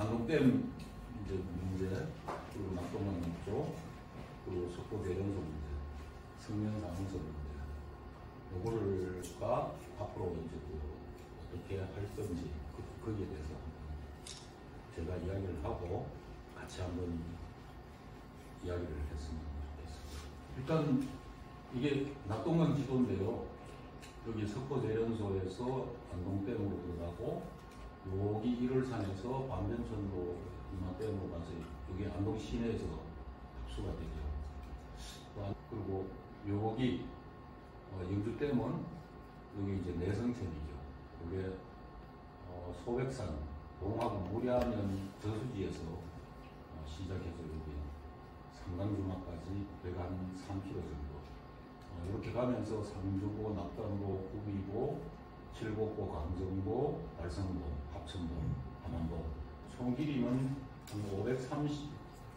안동댐 이제 문제, 그리고 낙동강 쪽, 그리고 석포 대련소 문제, 성면 상승 문제, 요거를가 앞으로 이제 어떻게 할 건지 거기에 대해서 제가 이야기를 하고 같이 한번 이야기를 했으면 좋겠습니다. 일단 이게 낙동강 지도인데요. 여기 석포 대련소에서 안동댐으로 들어가고 여기 1월산에서 반변천로 이마댐으로 가서 여기 안동 시내에서 합수가 되죠. 그리고 여기 영주댐은 여기 이제 내성천이죠. 이게 소백산 동하고 무량면 저수지에서 시작해서 여기 삼강주마까지 103km 정도 이렇게 가면서 상주고, 낙담고, 구미고, 칠곡고, 강정고, 달성고, 합천도, 함안도 총 길이는 한 530km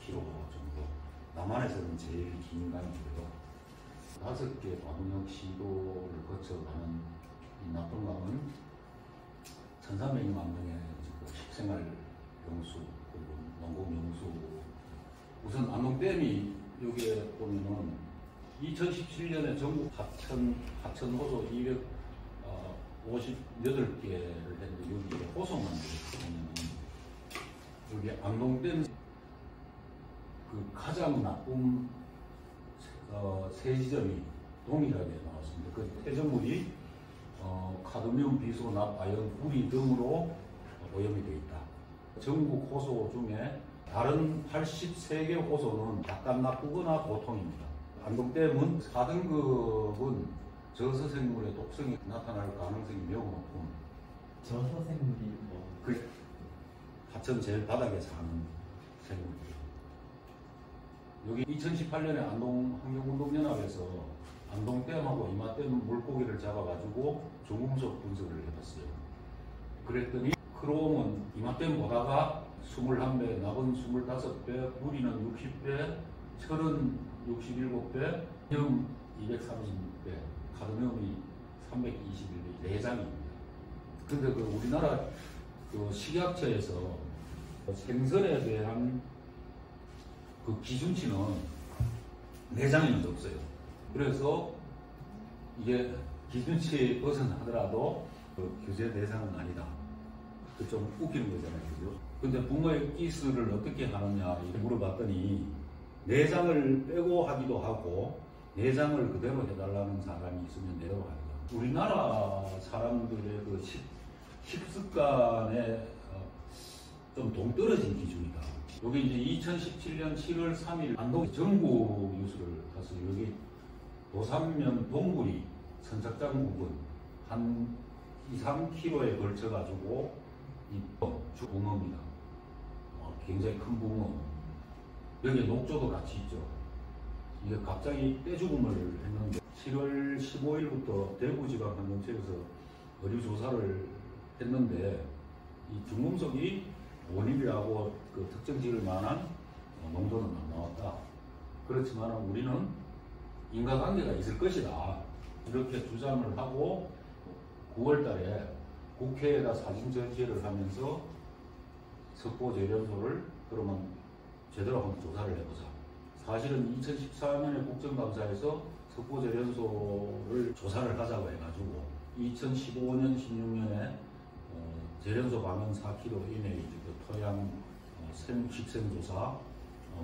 정도. 남한에서는 제일 긴 강이고요. 5개 광역 시도를 거쳐가는 이 낙동강은 1,300만 명의 식생활 용수, 그리고 농공 용수. 우선 안동댐이 여기에 보면은 2017년에 전국 하천 호소 258개를 했는데 여기 호소만 보면은 여기 안동댐 그 가장 나쁜 세 지점이 동일하게 나왔습니다. 그 폐점물이 카드뮴, 비소, 납, 아연, 우리 등으로 오염이 되어 있다. 전국 호소 중에 다른 83개 호소는 약간 나쁘거나 보통입니다. 안동댐은 4등급은 저서생물의 독성이 나타날 가능성이 매우 높은. 저서생물이 뭐? 그래. 하천 제일 바닥에 사는 생물이에요. 여기 2018년에 안동환경운동연합에서 안동댐하고 이마댐 물고기를 잡아가지고 중금속 분석을 해봤어요. 그랬더니 크롬은 이마댐보다가 21배, 납은 25배, 무리는 60배, 철은 67배, 형 230배, 카드뮴이 321배, 4장입니다. 그런데 그 우리나라 그 식약처에서 생선에 대한 그 기준치는 4장이면 없어요. 그래서 이게 기준치에 벗어나더라도 그 규제 대상은 아니다. 그 좀 웃기는 거잖아요. 그죠? 근데 붕어의 기술을 어떻게 하느냐 이렇게 물어봤더니 4장을 빼고 하기도 하고 4장을 그대로 해달라는 사람이 있으면 내로 하죠. 우리나라 사람들의 그 식습관에 좀 동떨어진 기준이다. 여기 이제 2017년 7월 3일 안동 전국 뉴스를 가서 여기 도산면 동굴이 선착장 부분 한 2-3km에 걸쳐가지고 이 붕어입니다. 굉장히 큰 붕어. 여기에 녹조도 같이 있죠. 이게 갑자기 떼죽음을 했는데 7월 15일부터 대구지방환경청에서 어류 조사를 했는데 이 중금속이 원인이라고 그 특정 지을 만한 농도는 안 나왔다. 그렇지만 우리는 인과관계가 있을 것이다. 이렇게 주장을 하고 9월 달에 국회에다 사진 전시회를 하면서 석포 재련소를 그러면 제대로 한번 조사를 해보자. 사실은 2014년에 국정감사에서 석포 재련소를 조사를 하자고 해가지고 2015년, 16년에 재련소 방향 4km 이내에 토양 식생조사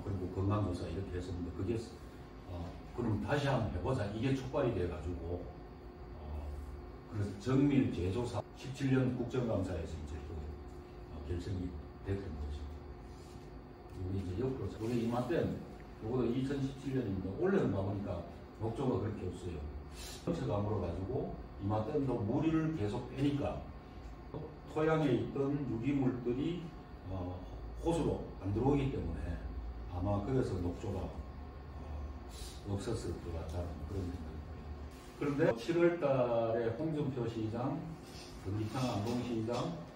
그리고 건강조사 이렇게 했었는데 그게 그럼 다시 한번 해보자. 이게 촉발이 돼가지고 그래서 정밀 재조사 17년 국정감사에서 이제 결정이 됐던 거죠. 우리 이제 옆으로 우리 이마댐 요거도 2017년입니다. 올해는 가보니까 녹조가 그렇게 없어요. 전체가 물어가지고 이마댐도 물을 계속 빼니까 토양에 있던 유기물들이 호수로 안 들어오기 때문에 아마 그래서 녹조가 없었을 것 같다는 그런 생각입니다. 그런데 7월 달에 홍준표 시장, 이창 안동시장,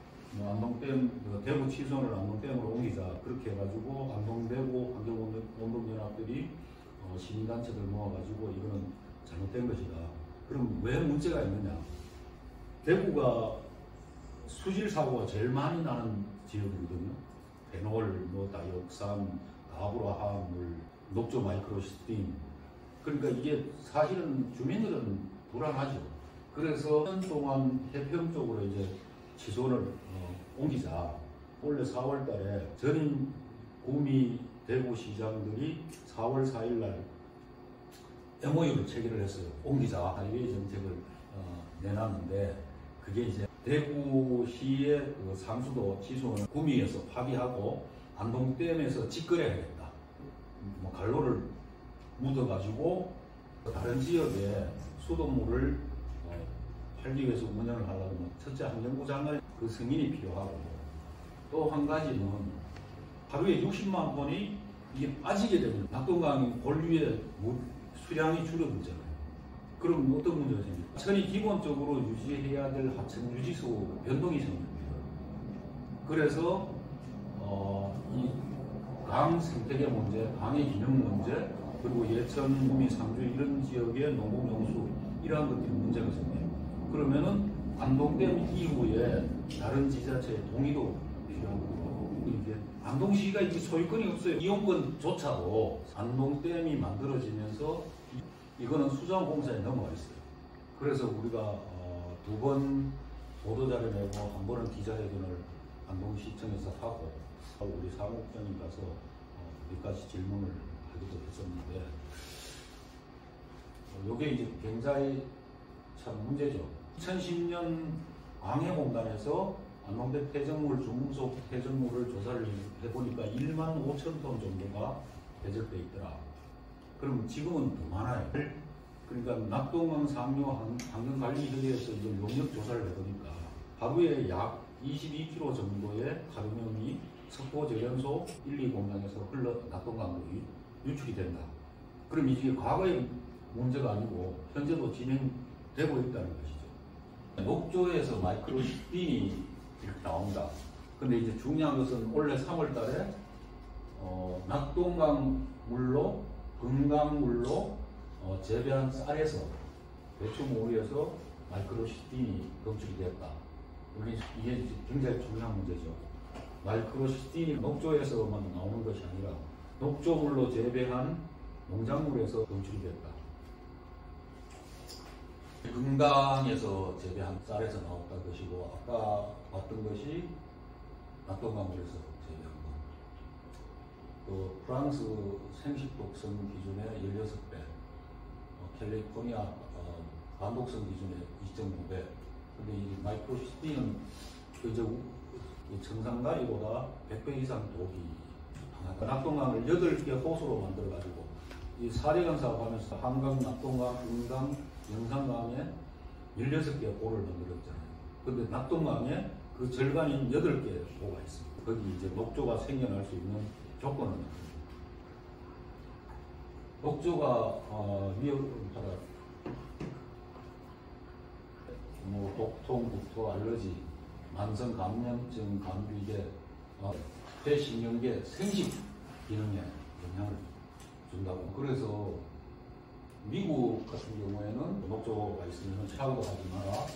안동댐, 대구 취선을 안동댐으로 옮기자 그렇게 해가지고 안동대구 환경운동연합들이 시민단체들 모아가지고 이거는 잘못된 것이다. 그럼 왜 문제가 있느냐? 대구가 수질 사고가 제일 많이 나는 지역이거든요. 페놀, 뭐 다이옥산, 가브라함을, 녹조 마이크로시스틴. 그러니까 이게 사실은 주민들은 불안하죠. 그래서 1년 동안 해평 쪽으로 이제 치손을 옮기자. 원래 4월 달에 전임 구미 대구시장들이 4월 4일 날 MOU를 체결을 했어요. 옮기자. 하이웨이 정책을 내놨는데 그게 이제 대구시의 그 상수도 치손을 구미에서 파기하고 안동댐에서 직거래하겠다. 뭐 갈로를 묻어가지고 다른 지역에 수돗물을 팔기 위해서 운영을 하려면 첫째 환경부 장관의 그 승인이 필요하고 또 한 가지는 하루에 60만 톤이 이게 빠지게 되면 낙동강 본류의 수량이 줄어들잖아요. 그럼 어떤 문제가 생깁니까? 천이 기본적으로 유지해야 될 하천 유지수 변동이 생깁니다. 그래서 이 강 생태계 문제, 강의 기능 문제, 그리고 예천, 구미, 상주 이런 지역의 농공용수 이러한 것들이 문제가 생겨요. 그러면은 안동댐 이후에 다른 지자체의 동의도 필요하고 이게 안동시가 이게 소유권이 없어요. 이용권조차도 안동댐이 만들어지면서 이거는 수자원공사에 넘어가 있어요. 그래서 우리가 2번 보도자료 내고 한 번은 기자회견을 안동시청에서 하고 우리 사무국장님 가서 몇 가지 질문을 하기도 했었는데 이게 이제 굉장히 참 문제죠. 2010년 광해공단에서 안동댐 폐정물 중금속 폐정물을 조사를 해보니까 1만 5천 톤 정도가 배적돼 있더라. 그럼 지금은 더 많아요. 그러니까 낙동강 상류 환경관리협의회에서 이제 용역 조사를 해보니까 하루에 약 22km 정도의 카드뮴이 석고제련소 1, 2공장에서 흘러 낙동강으로 유출이 된다. 그럼 이게 과거의 문제가 아니고 현재도 진행되고 있다는 것이죠. 녹조에서 마이크로시틴이 이렇게 나옵니다. 근데 이제 중요한 것은 올해 3월 달에 낙동강 물로 금강물로 재배한 쌀에서 배추모리에서 마이크로시틴이 검출이 되었다. 이게 굉장히 중요한 문제죠. 마이크로시틴이 녹조에서만 나오는 것이 아니라 녹조물로 재배한 농작물에서 검출이 되었다. 금강에서 재배한 쌀에서 나왔던 것이고 아까 봤던 것이 낙동강물에서 재배한 것. 또 프랑스 생식 독성 기준의 16배, 캘리포니아 반독성 기준의 2.5배. 근데 이 마이크로시틴은 이제 정상가리보다 100배 이상 독이 강하다. 낙동강을 8개 호수로 만들어가지고 이 사례강 사업하면서 한강, 낙동강, 은강, 영산강에 16개 호를 만들었잖아요. 근데 낙동강에 그 절반인 8개 호가 있습니다. 거기 이제 녹조가 생겨날 수 있는 조건은 녹조가 위험하다. 뭐 독통, 구토, 알러지, 만성 감염증, 감비계, 폐신경계, 생식 기능에 영향을 준다고. 그래서 미국 같은 경우에는 녹조가 있으면 샤워도 하지 마라.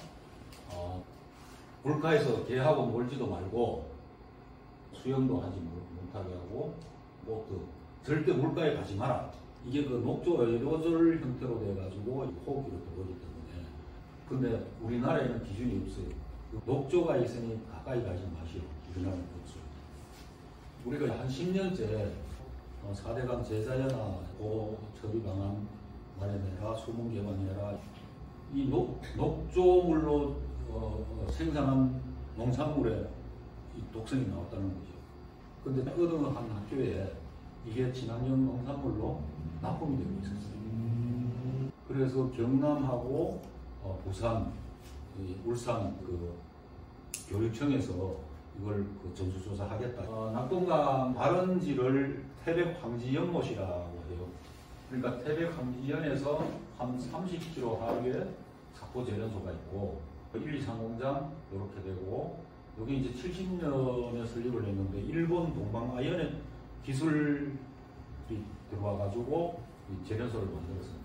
물가에서 개하고 놀지도 말고 수영도 하지 못하게 하고 보트 절대 물가에 가지 마라. 이게 그 녹조 에어로졸 형태로 돼가지고 호흡기로 들어오기 때문에. 근데 우리나라에는 기준이 없어요. 녹조가 있으니 가까이 가지 마시오. 우리나라는 없어요. 우리가 한 10년째 4대강 제자연화 처리 방안 마련해라, 수문 개방해라. 이 녹조물로 생산한 농산물에 이 독성이 나왔다는 거죠. 근데 어느 한 학교에 이게 친환경 농산물로 납품이 되고 있었어요. 그래서 경남하고 부산, 울산 그 교육청에서 이걸 전수조사하겠다. 낙동강 발원지를 태백황지연못이라고 해요. 그러니까 태백황지연에서 한 30km 하루에 석고제련소가 있고 1, 2, 3공장 이렇게 되고 여기 이제 70년에 설립을 했는데 일본 동방아연의 기술이 들어와 가지고 이 제련소를 만들었습니다.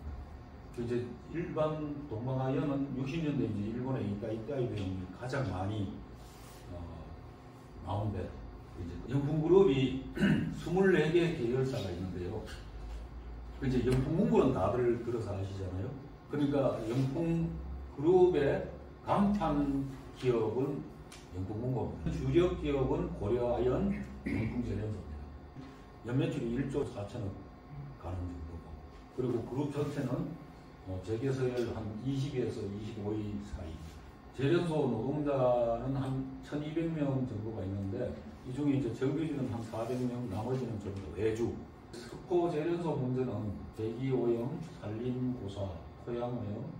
이제 일반 동방아연은 60년대 이제 일본의 이따이 비용이 가장 많이 나온데 이제 영풍그룹이 그룹이 24개 계열사가 있는데요. 이제 영풍문고는 다들 들어서 아시잖아요. 그러니까 영풍그룹의 간판 기업은 영풍문고입니다. 주력 기업은 고려아연, 영풍제련소입니다. 연매출이 1조 4천억 가는 정도고, 그리고 그룹 전체는 재계서열 한 20에서 25위 사이. 제련소 노동자는 한 1,200명 정도가 있는데, 이 중에 이제 정규직은 한 400명, 나머지는 전부 외주. 석고 제련소 문제는 대기오염, 산림고사, 토양오염,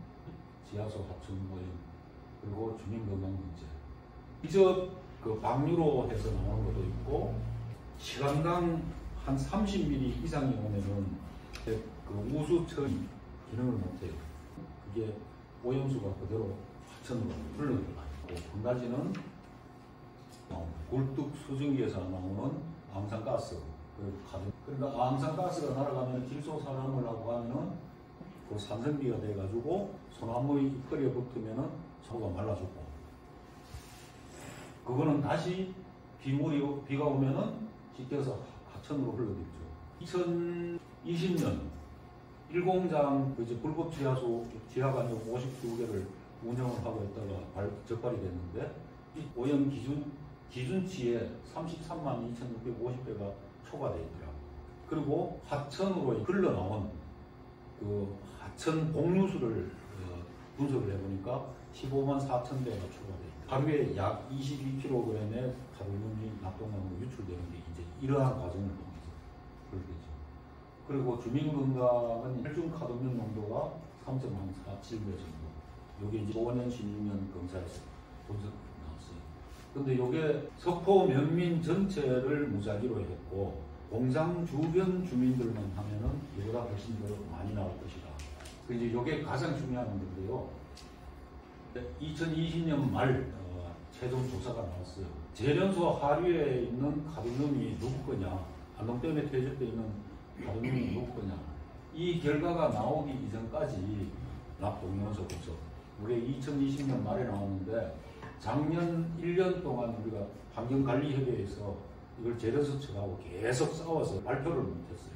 지하수 하천오염, 그리고 주민건강 문제. 직접 그 방류로 해서 나오는 것도 있고, 시간당 한 30mm 이상이 오면은 그 우수처리 기능을 못해요. 그게 오염수가 그대로 하천으로 흘러들어가고, 한 가지는 굴뚝 수증기에서 나오는 암산가스. 그러니까 암산가스가 날아가면 질소산화물 하고 하면은 그 산성비가 돼가지고 소나무의 잎거리에 붙으면은 소가 말라 죽고, 그거는 다시 비가 오면은 씻겨서 하천으로 흘러들죠. 2020년 1공장 이제 불법 지하관역 52개를 운영을 하고 있다가 적발이 됐는데, 이 오염 기준치에 33만 2,650배가 초과되어 있더라고요. 그리고 하천으로 흘러나온 그 하천 공유수를 분석을 해보니까 15만 4천 배가 초과되어 있다. 하루에 약 22kg의 가루염이 낙동강으로 유출되는 게 이제 이러한 과정을 통해서 그렇겠죠. 그리고 주민건강은 혈중 카드뮴 농도가 3.47배 정도. 이게 이제 5년 신임면 검사에서 분석 나왔어요. 근데 이게 석포 면민 전체를 무작위로 했고, 공장 주변 주민들만 하면은 이보다 훨씬 더 많이 나올 것이다. 이제 이게 가장 중요한 건데요. 2020년 말 최종 조사가 나왔어요. 제련소 하류에 있는 카드뮴이 누구 거냐, 안동댐에 퇴적되어 있는 카드뮴이 누구 거냐. 이 결과가 나오기 이전까지 납동영서 분석, 우리 2020년 말에 나왔는데, 작년 1년 동안 우리가 환경관리협의회에서 이걸 제련소 측하고 계속 싸워서 발표를 못했어요.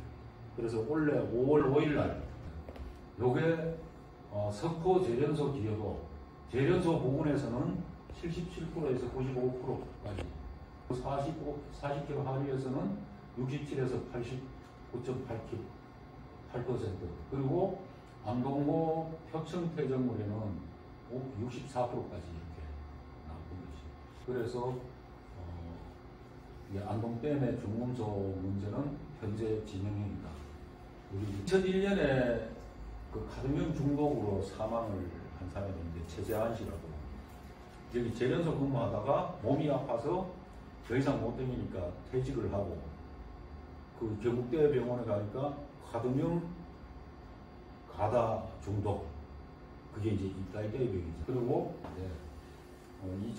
그래서 올해 5월 5일 날 요게 석포 제련소 기여도 제련소 부분에서는 77%에서 95%까지, 40km 하류에서는 67에서 89.8%, 그리고 안동모 표층 폐적물에는 64%까지 이렇게 나온 것이. 그래서 안동댐의 중금속 문제는 현재 진행형이다. 우리 2001년에 그 카드뮴 중독으로 사망을 한 사람이 있는데, 최재한 씨라고. 여기 제련소 근무하다가 몸이 아파서 더 이상 못 다니니까 퇴직을 하고, 그 경북대 병원에 가니까 카드뮴 가다 중독, 그게 이제 입다이대의 병이죠. 그리고 이제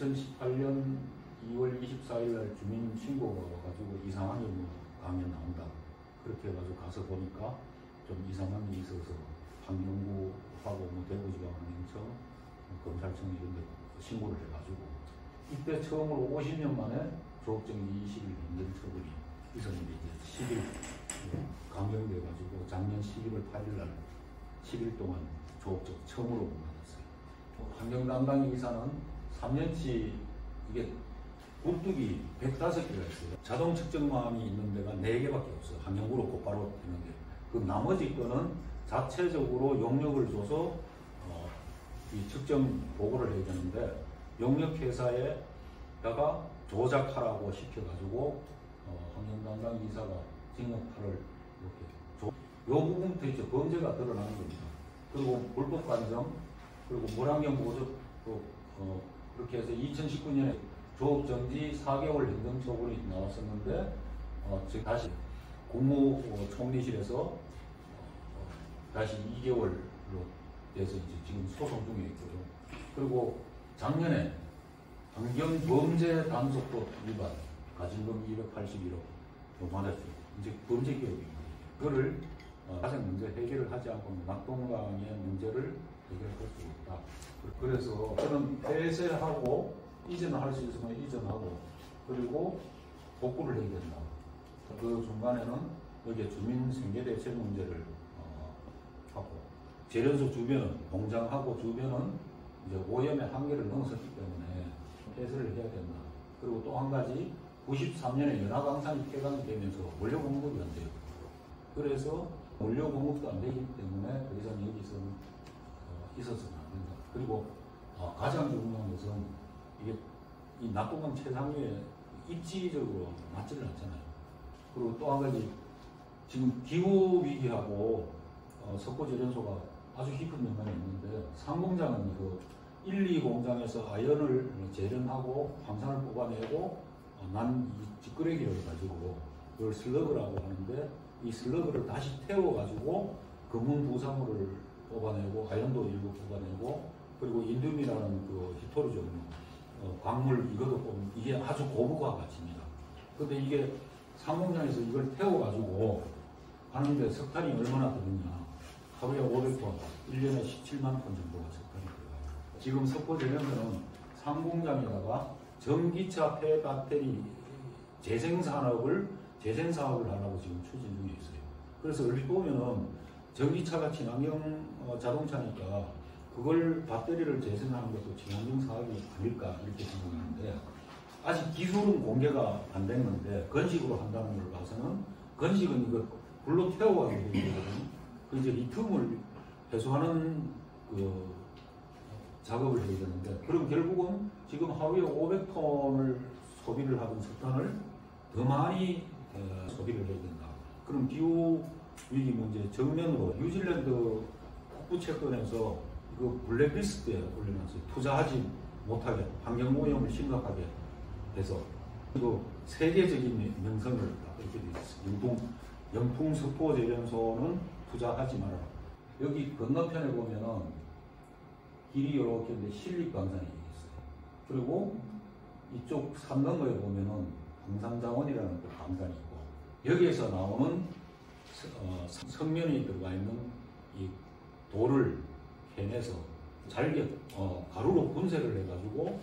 2018년 2월 24일 날 주민 신고가 와가지고 이상한 게 뭐 강연 나온다. 그렇게 해가지고 가서 보니까 좀 이상한 게 있어서 환경부하고 뭐 대구지방환경청, 검찰청 이런 데 신고를 해가지고, 이때 처음으로 50년 만에 조업정지 20일 행정 처분이 있었는데, 이제 10일 강경돼가지고 작년 11월 8일 날 10일 동안 조업적 처음으로 못 받았어요. 환경 담당 이사는 3년치 이게 굴뚝이 105개가 있어요. 자동 측정망이 있는 데가 4개밖에 없어요. 환경부로 곧바로 되는 게. 그 나머지 거는 자체적으로 용역을 줘서 이 측정 보고를 해야 되는데, 용역 회사에다가 조작하라고 시켜가지고 환경 담당 이사가 징역 8월 이렇게. 요 부분부터 이제 범죄가 드러나는 겁니다. 그리고 불법 관정, 그리고 물환경 보조, 그렇게 해서 2019년에 조업정지 4개월 행정처분이 나왔었는데, 지금 다시 국무총리실에서 다시 2개월로 돼서 이제 지금 소송 중에 있고요. 그리고 작년에 환경범죄 단속법 위반, 가진금 281억 맞았죠. 이제 범죄 기업입니다. 그거를 가장 문제 해결을 하지 않고 낙동강의 문제를 해결할 수 없다. 그래서 저는 폐쇄하고 이전을 할 수 있으면 이전하고, 그리고 복구를 해야 된다. 그 중간에는 여기 주민 생계대책 문제를 하고 재련소 주변은 공장하고 주변은 이제 오염의 한계를 넘어섰기 때문에 폐쇄를 해야 된다. 그리고 또 한 가지 93년에 연화강산이 폐광이 되면서 원료 공급이 안 돼요. 그래서 원료 공급도 안 되기 때문에 더 이상 여기서는 있어서는 안 된다. 그리고 가장 중요한 것은 이게 이 낙동강 최상위에 입지적으로 맞지를 않잖아요. 그리고 또 한 가지 지금 기후 위기하고 석고재련소가 아주 깊은 연관이 있는데 상공장은 이거 1, 2 공장에서 아연을 재련하고 황산을 뽑아내고 난 이 찌끄레기를 가지고 이걸 슬러그라고 하는데 이 슬러그를 다시 태워가지고 금문 부산물을 뽑아내고 아연도 일부 뽑아내고 그리고 인듐이라는 그 히토르 종류 광물 이것도 뽑는 이게 아주 고부가 가치입니다. 근데 이게 상공장에서 이걸 태워가지고 하는데 석탄이 얼마나 드느냐. 하루에 500톤, 1년에 17만 톤 정도가 석탄이 들어가요. 지금 석고재련소는 상공장에다가 전기차 폐배터리 재생사업을 하려고 지금 추진 중에 있어요. 그래서 얼핏 보면은 전기차가 친환경 자동차니까 그걸 배터리를 재생하는 것도 친환경 사업이 아닐까 이렇게 생각하는데 아직 기술은 공개가 안 됐는데 건식으로 한다는 걸 봐서는 건식은 이거 불로 태워가지고 되거든요. 그 이제 리튬을 해소하는 그 작업을 해야 되는데 그럼 결국은 지금 하루에 500톤을 소비를 하던 석탄을 더 많이 소비를 해야 된다. 그럼 기후 위기 문제 정면으로 뉴질랜드 북부 채권에서 이거 블랙리스트에 올려놨어요. 투자하지 못하게 환경 오염을 심각하게 해서 그 세계적인 명성을 이렇게 돼 있어요. 영풍 석고재련소는 투자하지 마라. 여기 건너편에 보면은 길이 이렇게 있는데 실립광산이 있어요. 그리고 이쪽 산 너머에 보면은 광산자원이라는 또 광산이 있고 여기에서 나오는 성면이 들어가 있는 이 돌을 캐내서 잘게 가루로 분쇄를 해가지고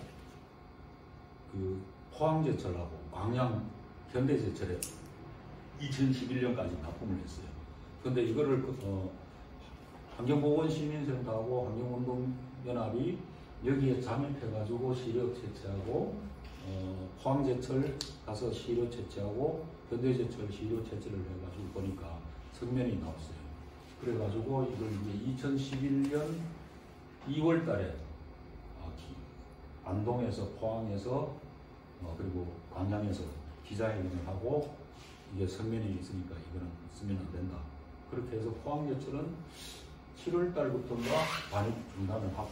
그 포항제철하고 광양 현대제철에 2011년까지 납품을 했어요. 근데 이거를 환경보건시민센터하고 환경운동연합이 여기에 잠입해가지고 시력 채취하고 포항제철 가서 시력 채취하고 현대제철 시력 채취를 해가지고 보니까 성면이 나왔어요. 그래가지고 이걸 이제 2011년 2월 달에 안동에서 포항에서 그리고 광양에서 기자회견을 하고 이게 성면이 있으니까 이거는 쓰면 안 된다. 그렇게 해서 포항제철은 7월 달부터인가 반입 중단을 하고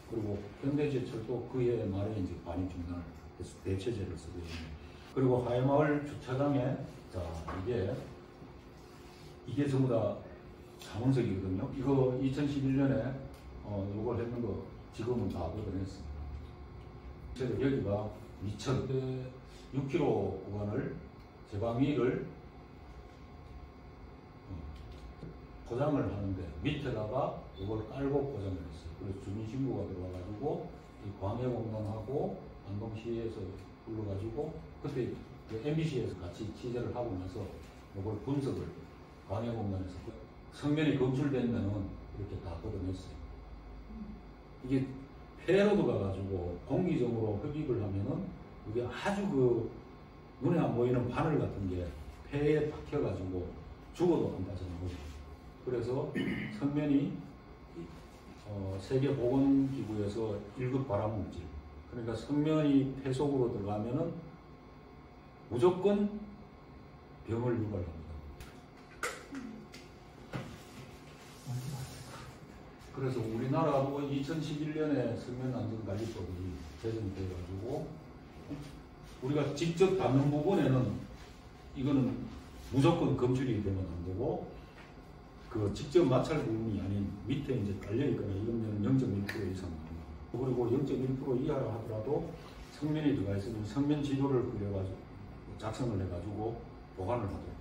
그리고 현대제철도 그해 말에 이제 반입 중단을 해서 대체제를 쓰고 있습니다. 그리고 하회마을 주차장에 자 이게 전부 다 자문석이거든요. 이거 2011년에 이걸 했는 거 지금은 다 얻어냈습니다. 여기가 2,6km 구간을 제방위를 포장을 하는데 밑에다가 이걸 깔고 포장을 했어요. 그래서 주민신고가 들어와가지고 이 광해공단하고 안동시에서 불러가지고 그때 MBC에서 같이 취재를 하고 나서 이걸 분석을 광해공단에서 성면이 검출되면은 이렇게 다 걷어냈어요. 이게 폐로도 가가지고 공기적으로 흡입을 하면은 이게 아주 그 눈에 안 보이는 바늘 같은 게 폐에 박혀가지고 죽어도 안 빠져나오죠. 그래서 성면이 세계보건기구에서 1급 발암물질 그러니까 성면이 폐 속으로 들어가면은 무조건 병을 유발합니다. 그래서 우리나라도 2011년에 성면안전관리법이 제정돼가지고 우리가 직접 닿는 부분에는 이거는 무조건 검출이 되면 안 되고 그 직접 마찰 부분이 아닌 밑에 이제 깔려있거나 이러면 0.1% 이상 나옵니다. 그리고 0.1% 이하라 하더라도 성면이 들어가 있으면 성면 지도를 그려가지고 작성을 해가지고 보관을 하도록